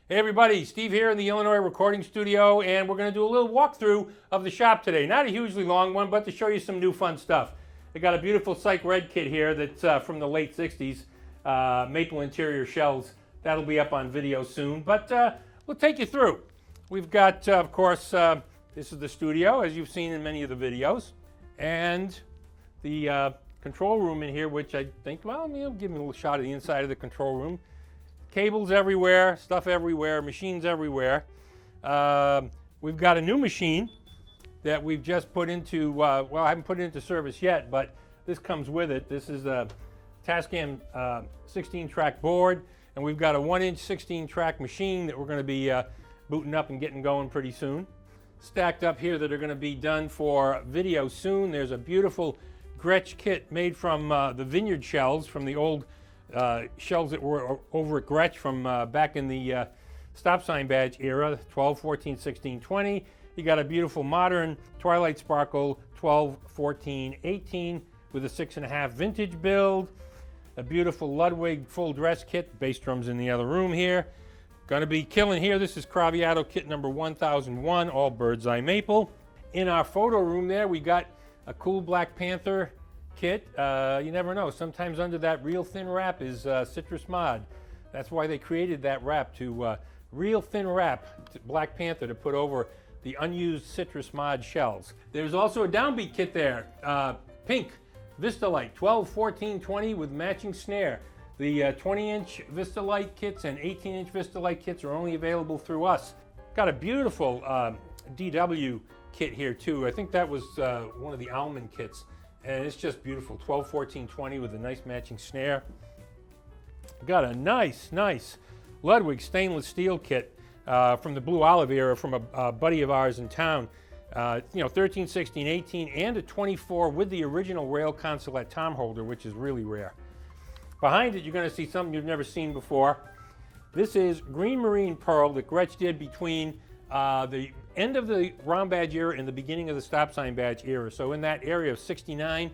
Hey everybody, Steve here in the Illinois recording studio, and we're going to do a little walkthrough of the shop today. Not a hugely long one, but to show you some new fun stuff. I got a beautiful Psych Red kit here that's from the late 60s, maple interior shells. That'll be up on video soon, but we'll take you through. We've got, of course, this is the studio, as you've seen in many of the videos, and the control room in here, which I think, well, give me a little shot of the inside of the control room. Cables everywhere, stuff everywhere, machines everywhere. We've got a new machine that we've just put into, well, I haven't put it into service yet, but this comes with it. This is a Tascam 16-track board, and we've got a 1-inch 16-track machine that we're going to be booting up and getting going pretty soon. Stacked up here that are going to be done for video soon. There's a beautiful Gretsch kit made from the vineyard shells from the old shells that were over at Gretsch from back in the stop sign badge era, 12, 14, 16, 20. You got a beautiful modern Twilight Sparkle 12, 14, 18 with a 6.5 vintage build. A beautiful Ludwig full dress kit, bass drums in the other room here. Gonna be killing here. This is Craviato kit number 1001, all bird's eye maple. In our photo room there, we got a cool Black Panther kit. You never know, sometimes under that real thin wrap is citrus mod. That's why they created that wrap, to real thin wrap Black Panther to put over the unused citrus mod shells. There's also a downbeat kit there, pink Vistalite 12, 14, 20 with matching snare. The 20-inch Vistalite kits and 18-inch Vistalite kits are only available through us. Got a beautiful DW kit here too. I think that was one of the Almond kits. And it's just beautiful, 12, 14, 20 with a nice matching snare. Got a nice Ludwig stainless steel kit from the Blue Olive era from a buddy of ours in town. 13, 16, 18, and a 24 with the original rail consulate tom holder, which is really rare. Behind it, you're going to see something you've never seen before. This is green marine pearl that Gretsch did between the end of the round badge era and the beginning of the stop sign badge era. So in that area of 69,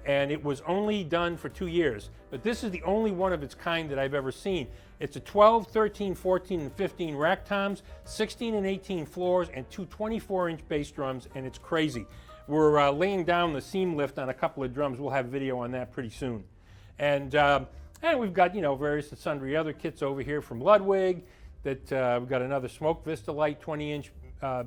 and it was only done for 2 years. But this is the only one of its kind that I've ever seen. It's a 12, 13, 14, and 15 rack toms, 16 and 18 floors, and two 24-inch bass drums, and it's crazy. We're laying down the seam lift on a couple of drums. We'll have video on that pretty soon. And we've got, various and sundry other kits over here from Ludwig. That we've got another Smoke Vistalite 20-inch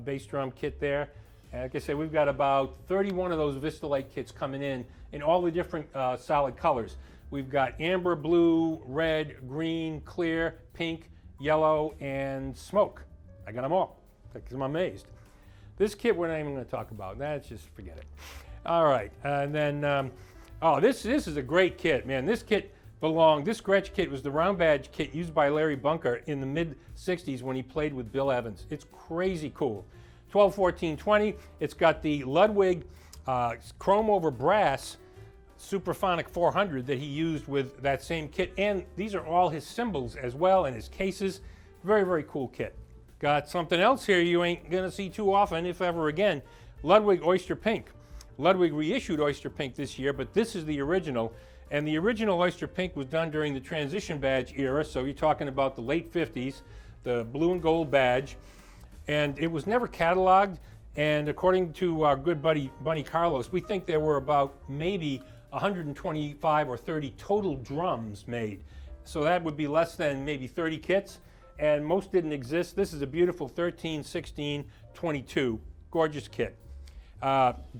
bass drum kit there. And like I said, we've got about 31 of those Vistalite kits coming in all the different solid colors. We've got amber, blue, red, green, clear, pink, yellow, and smoke. I got them all because I'm amazed. This kit we're not even going to talk about. That's just forget it. All right, and then this is a great kit, man. This Gretsch kit was the round badge kit used by Larry Bunker in the mid-60s when he played with Bill Evans. It's crazy cool. 12, 14, 20. It's got the Ludwig chrome over brass Superphonic 400 that he used with that same kit. And these are all his cymbals as well and his cases. Very, very cool kit. Got something else here you ain't going to see too often, if ever again. Ludwig Oyster Pink. Ludwig reissued Oyster Pink this year, but this is the original. And the original Oyster Pink was done during the transition badge era, so you're talking about the late 50s, the blue and gold badge. And it was never cataloged, and according to our good buddy Bunny Carlos, we think there were about maybe 125 or 30 total drums made. So that would be less than maybe 30 kits, and most didn't exist. This is a beautiful 13, 16, 22, gorgeous kit.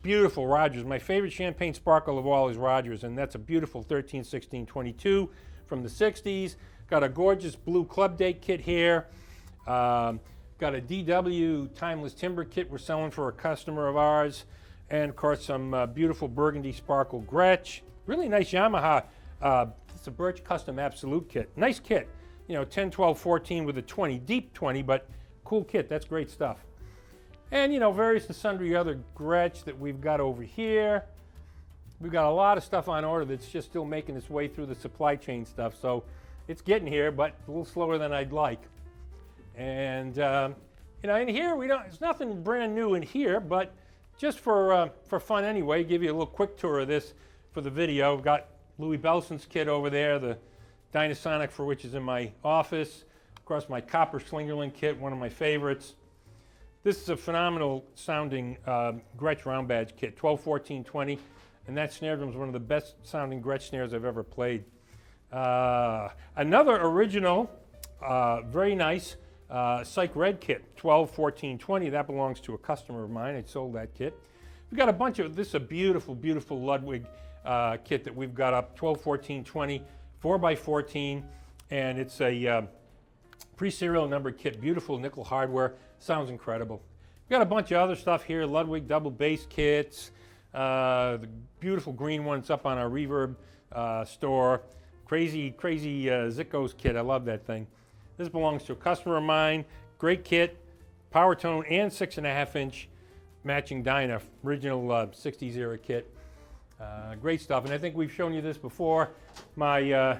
Beautiful Rogers. My favorite champagne sparkle of all is Rogers, and that's a beautiful 13, 16, 22 from the 60s. Got a gorgeous blue Club Date kit here. Got a DW Timeless Timber kit we're selling for a customer of ours. And of course some beautiful burgundy sparkle Gretsch. Really nice Yamaha. It's a Birch Custom Absolute kit. Nice kit. 10, 12, 14 with a 20. Deep 20, but cool kit. That's great stuff. And various and sundry other Gretsch that we've got over here. We've got a lot of stuff on order that's just still making its way through the supply chain stuff. So it's getting here, but a little slower than I'd like. And in here there's nothing brand new in here, but just for fun anyway, give you a little quick tour of this for the video. We've got Louis Belson's kit over there, the Dynasonic, for which is in my office. course, my copper Slingerland kit, one of my favorites. This is a phenomenal sounding Gretsch round badge kit, 12, 14, 20, and that snare drum is one of the best sounding Gretsch snares I've ever played. Another original, very nice Psych Red kit, 12, 14, 20. That belongs to a customer of mine. I sold that kit. We've got a bunch of, this is a beautiful, beautiful Ludwig kit that we've got up, 12, 14, 20, 4x14, and it's a pre-serial numbered kit, beautiful nickel hardware, sounds incredible. We've got a bunch of other stuff here, Ludwig double bass kits, the beautiful green ones up on our Reverb store, crazy Zickos kit, I love that thing. This belongs to a customer of mine, great kit, power tone and 6.5-inch matching dyna, original 60s era kit. Great stuff, and I think we've shown you this before. My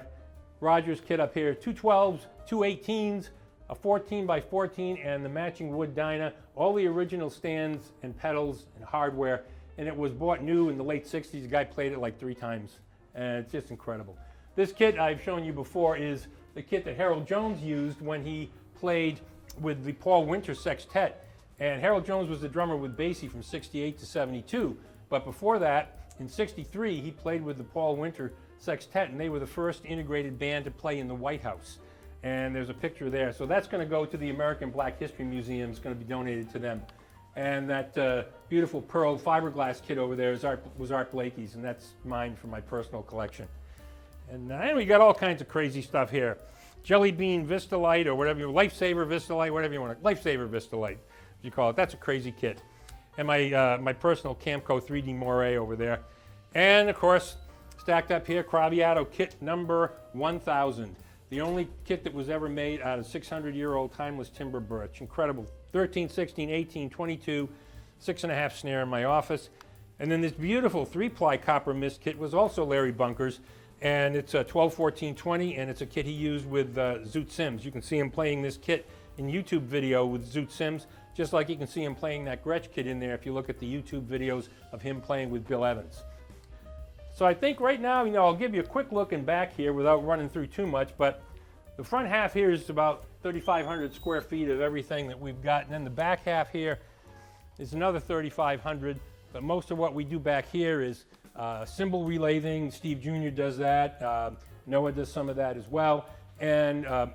Rogers kit up here, 2 12s, 2 18s, a 14x14, and the matching wood dyna, all the original stands and pedals and hardware, and it was bought new in the late 60s. The guy played it like 3 times, and it's just incredible. This kit I've shown you before is the kit that Harold Jones used when he played with the Paul Winter Sextet, and Harold Jones was the drummer with Basie from 68 to 72, but before that, in 63, he played with the Paul Winter Sextet, and they were the first integrated band to play in the White House. And there's a picture there. So that's going to go to the American Black History Museum. It's going to be donated to them. And that beautiful pearl fiberglass kit over there was Art Blakey's, and that's mine for my personal collection. And we got all kinds of crazy stuff here. Jelly Bean Vistalite, or whatever, Lifesaver Vistalite, whatever you want. Lifesaver Vistalite, you call it. That's a crazy kit. And my personal Camco 3D Moray over there. And of course, stacked up here, Craviato kit number 1000. The only kit that was ever made out of 600-year-old timeless timber birch. Incredible. 13, 16, 18, 22, 6.5 snare in my office. And then this beautiful 3-ply copper mist kit was also Larry Bunker's. And it's a 12, 14, 20, and it's a kit he used with Zoot Sims. You can see him playing this kit in YouTube video with Zoot Sims, just like you can see him playing that Gretsch kit in there if you look at the YouTube videos of him playing with Bill Evans. So I think right now, I'll give you a quick look in back here without running through too much, but the front half here is about 3,500 square feet of everything that we've got, and then the back half here is another 3,500, but most of what we do back here is cymbal relathing. Steve Jr. does that, Noah does some of that as well, and a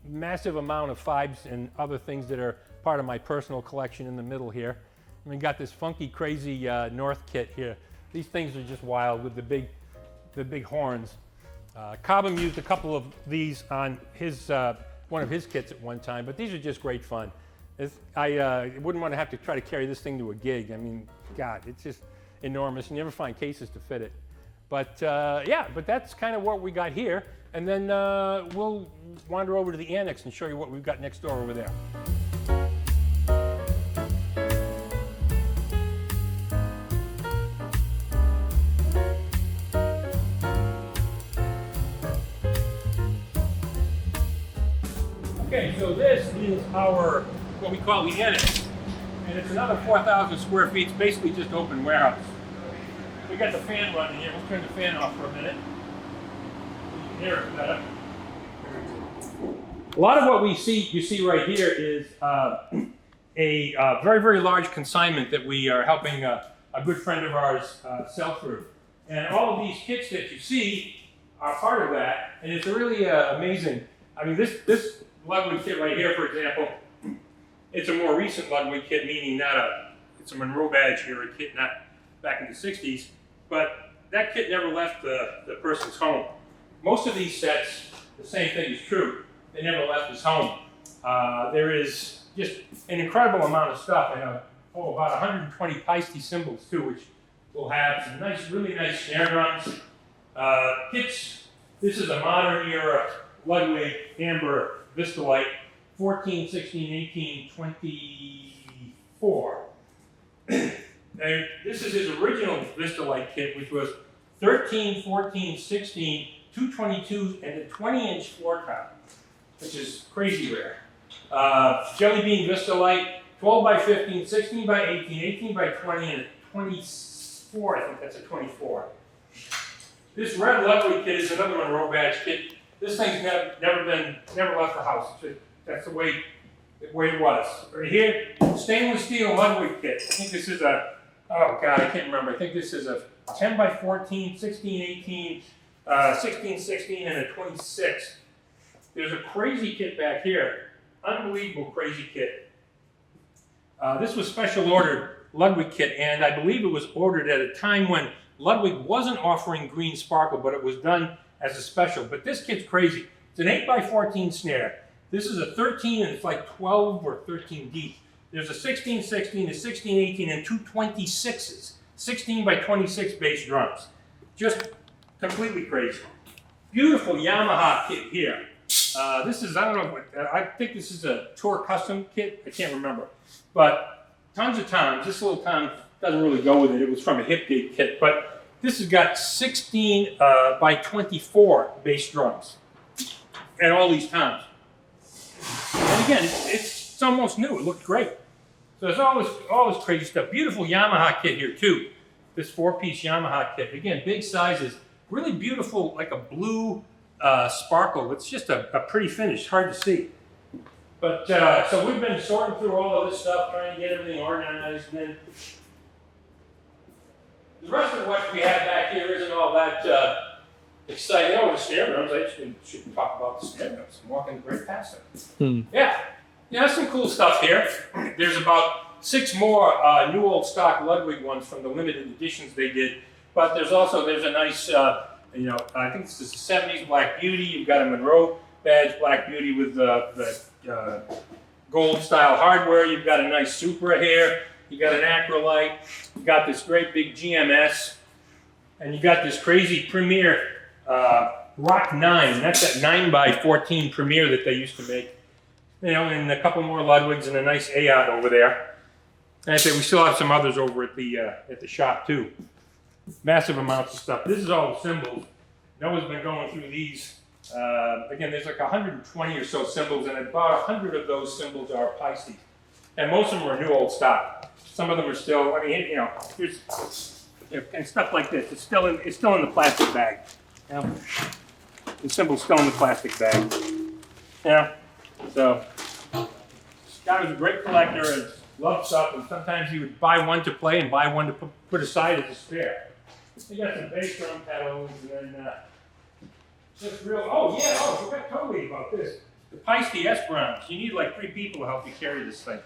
massive amount of fibes and other things that are part of my personal collection in the middle here. And we got this funky, crazy North kit here. These things are just wild with the big horns. Cobham used a couple of these on his one of his kits at one time, but these are just great fun. I wouldn't want to have to try to carry this thing to a gig. I mean, God, it's just enormous. You never find cases to fit it. But yeah, but that's kind of what we got here. And then we'll wander over to the annex and show you what we've got next door over there. Okay, so this is our, what we call the annex, and it's another 4,000 square feet. It's basically just open warehouse. We got the fan running here. We'll turn the fan off for a minute. You can hear it better. A lot of what you see right here is a very, very large consignment that we are helping a good friend of ours sell through. And all of these kits that you see are part of that, and it's really amazing. I mean, this Ludwig kit right here, for example, it's a more recent Ludwig kit, meaning it's a Monroe badge era kit, not back in the 60s, but that kit never left the person's home. Most of these sets, the same thing is true. They never left his home. There is just an incredible amount of stuff. I have about 120 Peisty cymbals too, which will have some nice, really nice snare drums. Kits, this is a modern era Ludwig Amber Vistalite, 14, 16, 18, 24. And this is his original Vistalite kit, which was 13, 14, 16, 222s, and a 20-inch floor top, which is crazy rare. Jelly Bean Vistalite, 12 by 15, 16 by 18, 18 by 20, and a 24, I think that's a 24. This red Ludwig kit is another Monroe badge kit. This thing's never left the house. That's the way it was. Right here, stainless steel Ludwig kit. I think this is a, oh God, I can't remember. I think this is a 10 by 14, 16, 18, 16, 16, and a 26. There's a crazy kit back here. Unbelievable crazy kit. This was special ordered Ludwig kit, and I believe it was ordered at a time when Ludwig wasn't offering green sparkle, but it was done as a special. But this kit's crazy. It's an 8 by 14 snare. This is a 13, and it's like 12 or 13 deep. There's a 16, 16, a 16, 18, and two 26s. 16 by 26 bass drums. Just completely crazy. Beautiful Yamaha kit here. This is, I don't know, I think this is a tour custom kit. I can't remember. But tons of toms. This little tom doesn't really go with it. It was from a hip gig kit. But this has got 16 by 24 bass drums. And all these toms. And again, it's almost new. It looked great. So there's all this crazy stuff. Beautiful Yamaha kit here too. This 4-piece Yamaha kit. Again, big sizes. Really beautiful, like a blue sparkle. It's just a pretty finish. Hard to see. But so we've been sorting through all of this stuff, trying to get everything organized. And then the rest of what we have back here isn't all that exciting. Oh, the snare drums. I shouldn't talk about the snare drums. I'm walking right past them. Yeah, there's some cool stuff here. There's about 6 more new old stock Ludwig ones from the limited editions they did. But there's a nice, I think this is the 70s Black Beauty. You've got a Monroe badge Black Beauty with the gold style hardware. You've got a nice Supra here. You got an Acrolite. You got this great big GMS, and you got this crazy Premier Rock 9. That's that 9 by 14 Premier that they used to make. And a couple more Ludwigs and a nice AOT over there. And I think we still have some others over at the shop too. Massive amounts of stuff. This is all the cymbals. Noah's been going through these. Again, there's like 120 or so cymbals, and about 100 of those cymbals are Pisces. And most of them are new old stock. Some of them are still, here's and stuff like this. It's still in the plastic bag. The cymbal's still in the plastic bag. So this guy was a great collector and loved stuff, and sometimes he would buy one to play and buy one to put aside as a spare. He got some bass drum pedals, and then just I forgot totally about this. The Pisces S-Browns. You need like 3 people to help you carry this thing.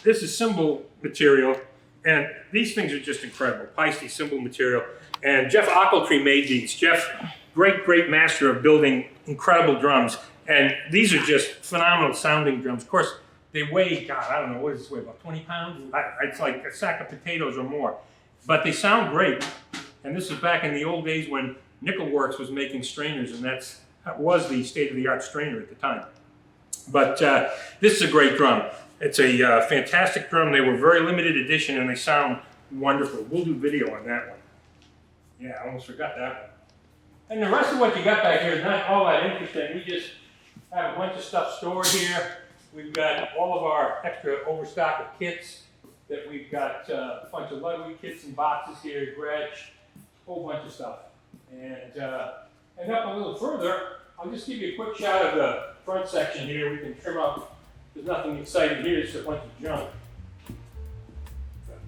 This is cymbal material, and these things are just incredible. Pisces cymbal material. And Jeff Ochiltree made these. Jeff, great master of building incredible drums. And these are just phenomenal sounding drums. Of course, they weigh, God, I don't know, what does this weigh, about 20 pounds? It's like a sack of potatoes or more. But they sound great. And this is back in the old days when Nickelworks was making strainers, and that was the state-of-the-art strainer at the time. But this is a great drum. It's a fantastic drum. They were very limited edition, and they sound wonderful. We'll do video on that one. Yeah, I almost forgot that one. And the rest of what you got back here is not all that interesting. We just have a bunch of stuff stored here. We've got all of our extra overstock of kits that we've got a bunch of Ludwig kits and boxes here, Gretsch, a whole bunch of stuff. And up a little further, I'll just give you a quick shot of the front section here. We can trim up. There's nothing exciting here, it's just a bunch of junk.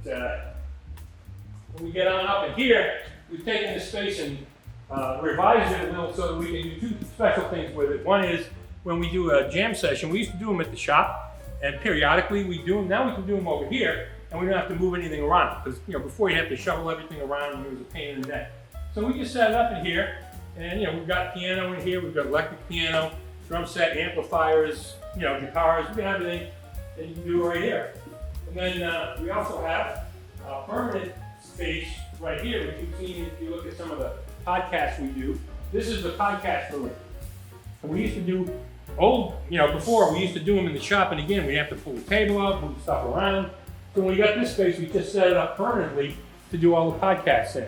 But when we get on up in here, we've taken this space and revised it a little so that we can do 2 special things with it. One is when we do a jam session, we used to do them at the shop, and periodically we do them. Now we can do them over here, and we don't have to move anything around, because before you have to shovel everything around, and it was a pain in the neck. So we just set it up in here, and we've got piano in here, we've got electric piano, drum set, amplifiers, guitars, we've got everything that you can do right here. And then we also have a permanent space right here, which you've seen if you look at some of the podcasts we do. This is the podcast room. And we used to do before we used to do them in the shop, and again, we have to pull the table out, move stuff around. So when we got this space, we just set it up permanently to do all the podcasts in.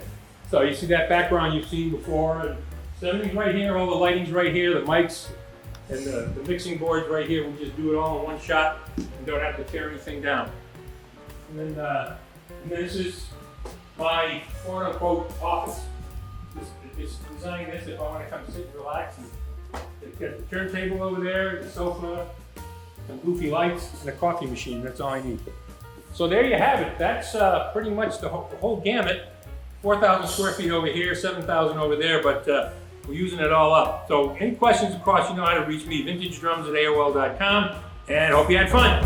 So you see that background you've seen before, and so everything's right here, all the lighting's right here, the mics and the mixing board's right here. We just do it all in one shot and don't have to tear anything down. And then this is my quote-unquote office. It's designed this if I want to come sit and relax and Got the turntable over there, the sofa, some goofy lights, and a coffee machine. That's all I need. So there you have it. That's pretty much the whole gamut. 4,000 square feet over here, 7,000 over there, but we're using it all up. So any questions, of course, you know how to reach me, vintagedrums@aol.com, and hope you had fun.